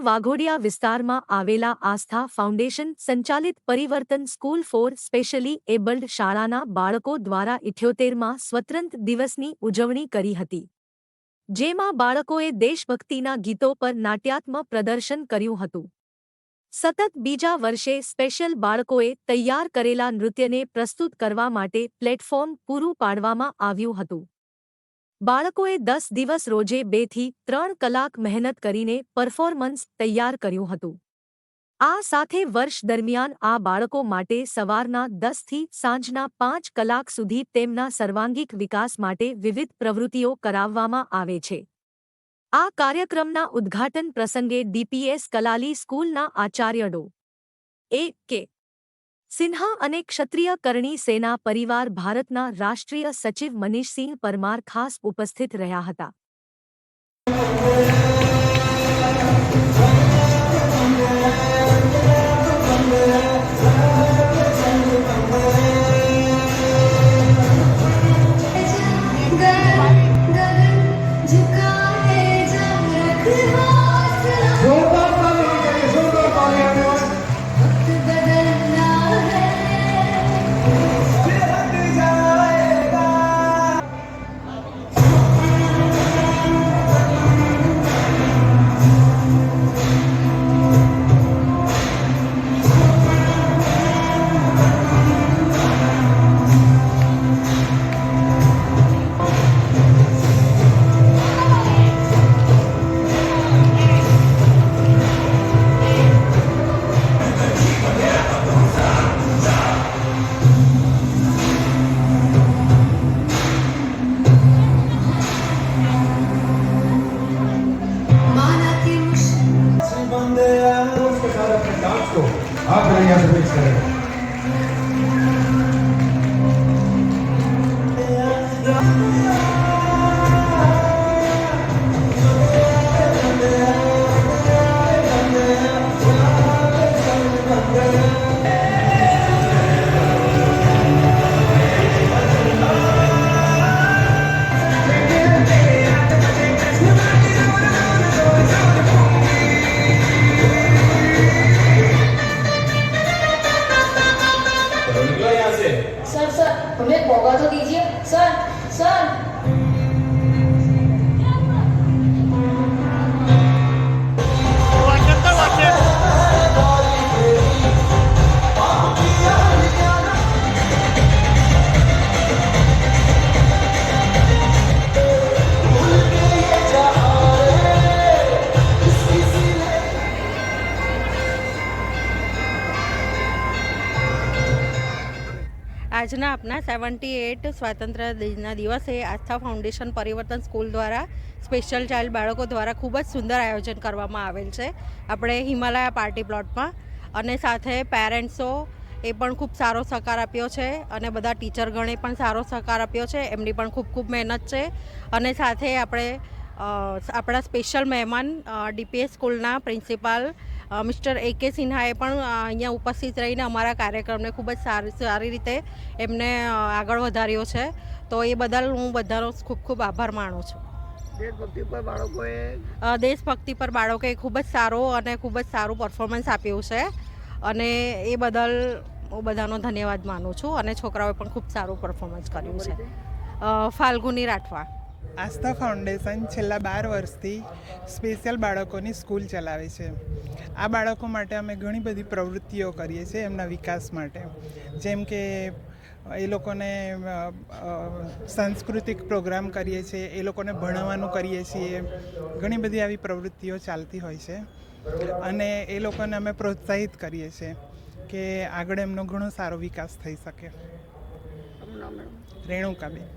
વાઘોડિયા વિસ્તારમાં આવેલા આસ્થા ફાઉન્ડેશન સંચાલિત પરિવર્તન સ્કૂલ ફોર સ્પેશિયલી એબલ્ડ શાળાના બાળકો દ્વારા 78મા સ્વતંત્ર દિવસની ઉજવણી કરી હતી, જેમાં બાળકોએ દેશભક્તિના ગીતો પર નાટ્યાત્મક પ્રદર્શન કર્યું હતું. સતત બીજા વર્ષે સ્પેશિયલ બાળકોએ તૈયાર કરેલા નૃત્યને પ્રસ્તુત કરવા માટે પ્લેટફોર્મ પૂરું પાડવામાં આવ્યું હતું. બાળકોએ 10 દિવસ રોજે 2 થી 3 કલાક મહેનત કરીને પરફોર્મન્સ તૈયાર કર્યું હતું. આ સાથે વર્ષ દરમિયાન આ બાળકો માટે સવારના 10 થી સાંજના 5 કલાક સુધી તેમના સર્વાંગીક વિકાસ માટે વિવિધ પ્રવૃત્તિઓ કરાવવામાં આવે છે. આ કાર્યક્રમના ઉદ્ઘાટન પ્રસંગે ડીપીએસ કલાલી સ્કૂલના આચાર્ય ડો. એ.કે. સિન્હા અને ક્ષત્રિય કરણી સેના પરિવાર ભારતના રાષ્ટ્રીય સચિવ મનીષસિંહ પરમાર ખાસ ઉપસ્થિત રહ્યા હતા. आप यहाँ से मिक्स करें। सर हमें मौका तो दीजिए सर सर આજના આપના 78 સ્વાતંત્ર્ય દિનના દિવસે આસ્થા ફાઉન્ડેશન પરિવર્તન સ્કૂલ દ્વારા સ્પેશિયલ ચાઇલ્ડ બાળકો દ્વારા ખૂબ જ સુંદર આયોજન કરવામાં આવેલ છે આપણે હિમાલયા પાર્ટી પ્લોટમાં, અને સાથે પેરેન્ટ્સો એ પણ ખૂબ સારો સહકાર આપ્યો છે અને બધા ટીચરગણે પણ સારો સહકાર આપ્યો છે, એમની પણ ખૂબ ખૂબ મહેનત છે. અને સાથે આપણે આપણા સ્પેશિયલ મહેમાન ડીપીએસ સ્કૂલના પ્રિન્સિપાલ મિસ્ટર એ.કે. સિન્હાએ પણ અહીંયા ઉપસ્થિત રહીને અમારા કાર્યક્રમને ખૂબ જ સારી રીતે એમને આગળ વધાર્યો છે, તો એ બદલ હું બધાનો ખૂબ ખૂબ આભાર માનું છું. દેશભક્તિ પર બાળકોએ ખૂબ જ સારો અને ખૂબ જ સારું પરફોર્મન્સ આપ્યું છે, અને એ બદલ હું બધાનો ધન્યવાદ માનું છું. અને છોકરાઓએ પણ ખૂબ સારું પરફોર્મન્સ કર્યું છે. ફાલ્ગુની રાઠવા. આસ્થા ફાઉન્ડેશન છેલ્લા 12 વર્ષથી સ્પેશિયલ બાળકોની સ્કૂલ ચલાવે છે. આ બાળકો માટે અમે ઘણી બધી પ્રવૃત્તિઓ કરીએ છીએ એમના વિકાસ માટે, જેમ કે એ લોકોને સાંસ્કૃતિક પ્રોગ્રામ કરીએ છીએ, એ લોકોને ભણાવવાનું કરીએ છીએ, ઘણી બધી આવી પ્રવૃત્તિઓ ચાલતી હોય છે. અને એ લોકોને અમે પ્રોત્સાહિત કરીએ છીએ કે આગળ એમનો ઘણો સારો વિકાસ થઈ શકે. રેણુકાબેન.